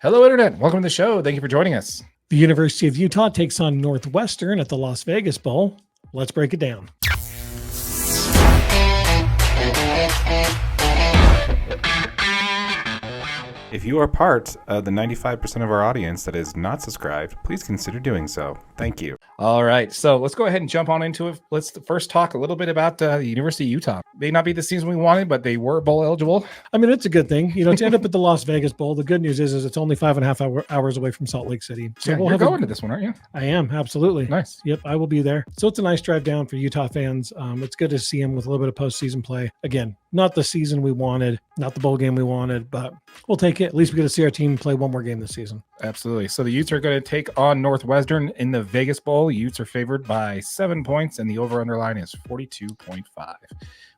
Hello, Internet. Welcome to the show. Thank you for joining us. The University of Utah takes on Northwestern at the Las Vegas Bowl. Let's break it down. If you are part of the 95% of our audience that is not subscribed, please consider doing so. Thank you. All right. So let's go ahead and jump on into it. Let's first talk a little bit about the University of Utah. May not be the season we wanted, but they were bowl eligible. I mean, it's a good thing. To end up at the Las Vegas Bowl, the good news is it's only 5.5 hours away from Salt Lake City. So yeah, you're going to this one, aren't you? I am, absolutely. Nice. Yep, I will be there. So it's a nice drive down for Utah fans. It's good to see them with a little bit of postseason play. Again, not the season we wanted, not the bowl game we wanted, but we'll take it. At least we get to see our team play one more game this season. Absolutely. So the Utes are going to take on Northwestern in the Vegas Bowl. Utes are favored by 7 points, and the over-under line is 42.5. Why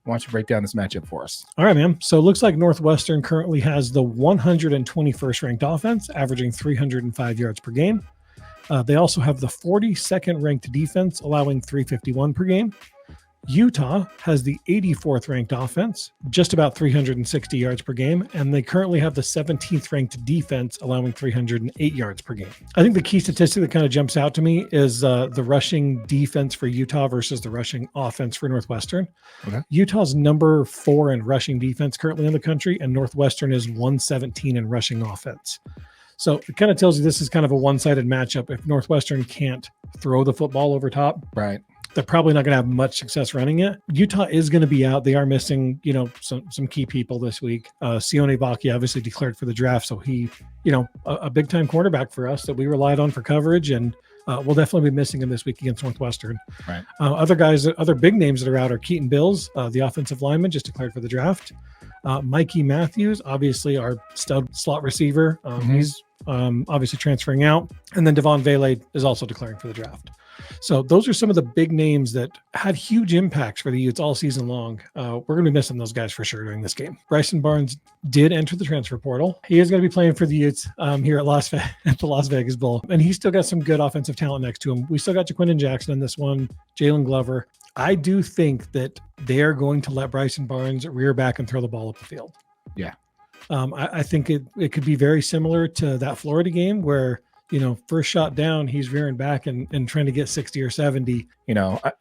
don't you break down this matchup for us? All right, man. So it looks like Northwestern currently has the 121st ranked offense, averaging 305 yards per game. They also have the 42nd ranked defense, allowing 351 per game. Utah has the 84th ranked offense, just about 360 yards per game, and they currently have the 17th ranked defense, allowing 308 yards per game. I think the key statistic that kind of jumps out to me is the rushing defense for Utah versus the rushing offense for Northwestern. Okay. Utah's number 4 in rushing defense currently in the country, and Northwestern is 117 in rushing offense. So it kind of tells you this is kind of a one-sided matchup. If Northwestern can't throw the football over top, right, they're probably not going to have much success running it. Utah is going to be out. They are missing, some key people this week. Sione Vaki obviously declared for the draft, so he, a big-time quarterback for us that we relied on for coverage, and we'll definitely be missing him this week against Northwestern. Right. Other big names that are out are Keaton Bills, the offensive lineman, just declared for the draft. Mikey Matthews, obviously our stud slot receiver. He's obviously transferring out. And then Devon Vele is also declaring for the draft. So those are some of the big names that had huge impacts for the Utes all season long. We're going to be missing those guys for sure during this game. Bryson Barnes did enter the transfer portal. He is going to be playing for the Utes here at the Las Vegas Bowl. And he's still got some good offensive talent next to him. We still got Jaquindon Jackson in this one, Jalen Glover. I do think that they are going to let Bryson Barnes rear back and throw the ball up the field. Yeah. I think it could be very similar to that Florida game where, first shot down, he's rearing back and trying to get 60 or 70.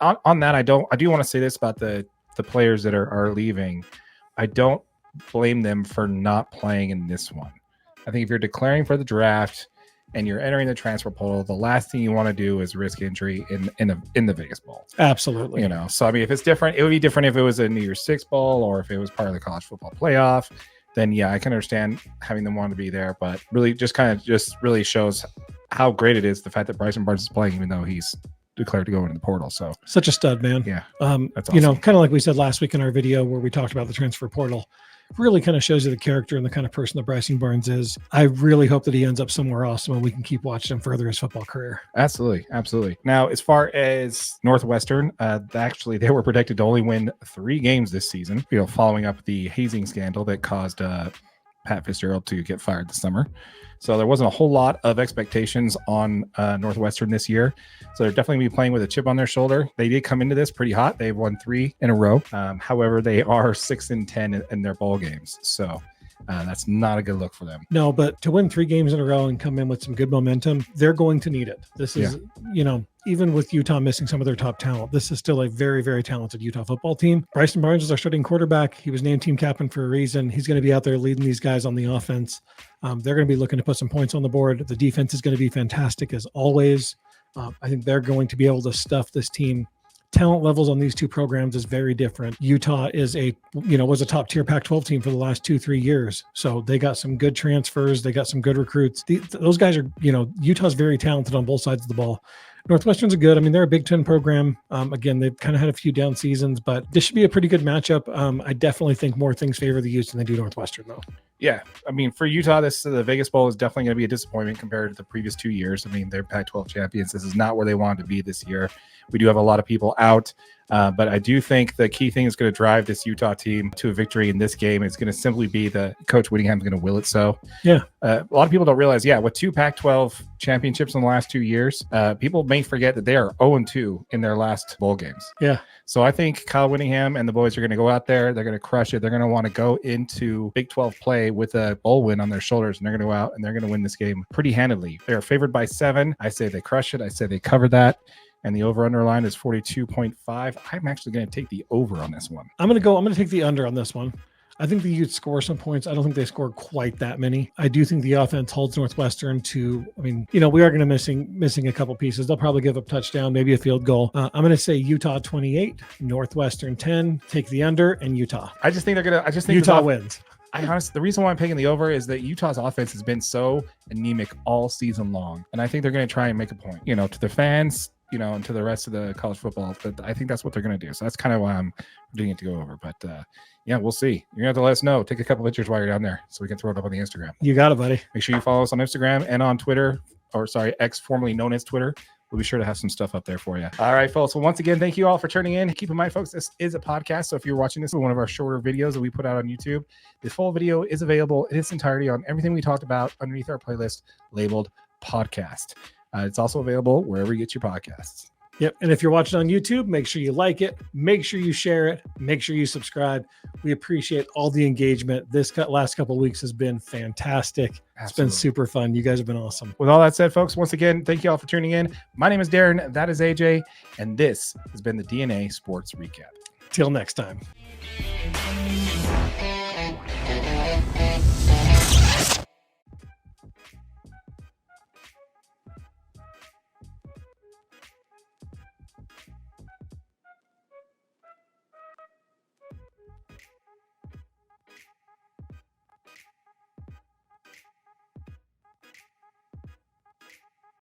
On that, I do want to say this about the players that are leaving. I don't blame them for not playing in this one. I think if you're declaring for the draft and you're entering the transfer portal, the last thing you want to do is risk injury in the Vegas Bowl. Absolutely. So I mean, if it's different, it would be different if it was a New Year's Six Bowl or if it was part of the college football playoff. Then yeah, I can understand having them want to be there, but really just really shows how great it is the fact that Bryson Barnes is playing, even though he's declared to go into the portal. So such a stud, man. Yeah. That's awesome. Kind of like we said last week in our video where we talked about the transfer portal, really kind of shows you the character and the kind of person that Bryson Barnes is. I really hope that he ends up somewhere awesome and we can keep watching him further his football career. Absolutely. Now, as far as Northwestern, actually they were projected to only win 3 games this season, following up the hazing scandal that caused Pat Fitzgerald to get fired this summer. So there wasn't a whole lot of expectations on Northwestern this year. So they're definitely going to be playing with a chip on their shoulder. They did come into this pretty hot. They've won 3 in a row. However, they are 6-10 in their bowl games. So that's not a good look for them. No, but to win 3 games in a row and come in with some good momentum, they're going to need it. This is, even with Utah missing some of their top talent, this is still a very, very talented Utah football team. Bryson Barnes is our starting quarterback. He was named team captain for a reason. He's going to be out there leading these guys on the offense. They're going to be looking to put some points on the board. The defense is going to be fantastic as always. I think they're going to be able to stuff this team. Talent levels on these two programs is very different. Utah was a top tier Pac-12 team for the last 2-3 years. So they got some good transfers. They got some good recruits. Those guys are, Utah's very talented on both sides of the ball. Northwestern's are good. I mean, they're a Big Ten program. Again, they've kind of had a few down seasons, but this should be a pretty good matchup. I definitely think more things favor the Utes than they do Northwestern, though. Yeah, I mean, for Utah, the Vegas Bowl is definitely going to be a disappointment compared to the previous 2 years. I mean, they're Pac-12 champions. This is not where they wanted to be this year. We do have a lot of people out. But I do think the key thing is going to drive this Utah team to a victory in this game. It's going to simply be the Coach Whittingham's going to will it so. Yeah. A lot of people don't realize, with 2 Pac-12 championships in the last 2 years, people may forget that they are 0-2 in their last bowl games. Yeah. So I think Kyle Whittingham and the boys are going to go out there. They're going to crush it. They're going to want to go into Big 12 play with a bowl win on their shoulders, and they're going to go out and they're going to win this game pretty handily. They are favored by 7. I say they crush it. I say they cover that. And the over-under line is 42.5. I'm actually going to take the over on this one. I'm going to take the under on this one. I think the Utes score some points. I don't think they score quite that many. I do think the offense holds Northwestern to, we are going to missing a couple pieces. They'll probably give up touchdown, maybe a field goal. I'm going to say Utah 28, Northwestern 10, take the under, and Utah. I just think Utah wins. The reason why I'm picking the over is that Utah's offense has been so anemic all season long. And I think they're going to try and make a point, to the fans, and to the rest of the college football. But I think that's what they're going to do. So that's kind of why I'm doing it to go over. But we'll see. You're going to have to let us know. Take a couple pictures while you're down there so we can throw it up on the Instagram. You got it, buddy. Make sure you follow us on Instagram and on Twitter, X, formerly known as Twitter. We'll be sure to have some stuff up there for you. All right, folks. Well, once again, thank you all for tuning in. Keep in mind, folks, this is a podcast. So if you're watching this, one of our shorter videos that we put out on YouTube, this full video is available in its entirety on everything we talked about underneath our playlist labeled podcast. It's also available wherever you get your podcasts. Yep. And if you're watching on YouTube, make sure you like it, make sure you share it, make sure you subscribe. We appreciate all the engagement. This last couple of weeks has been fantastic. Absolutely. It's been super fun. You guys have been awesome. With all that said, folks, once again, thank you all for tuning in. My name is Darren. That is AJ. And this has been the DNA Sports Recap. Till next time.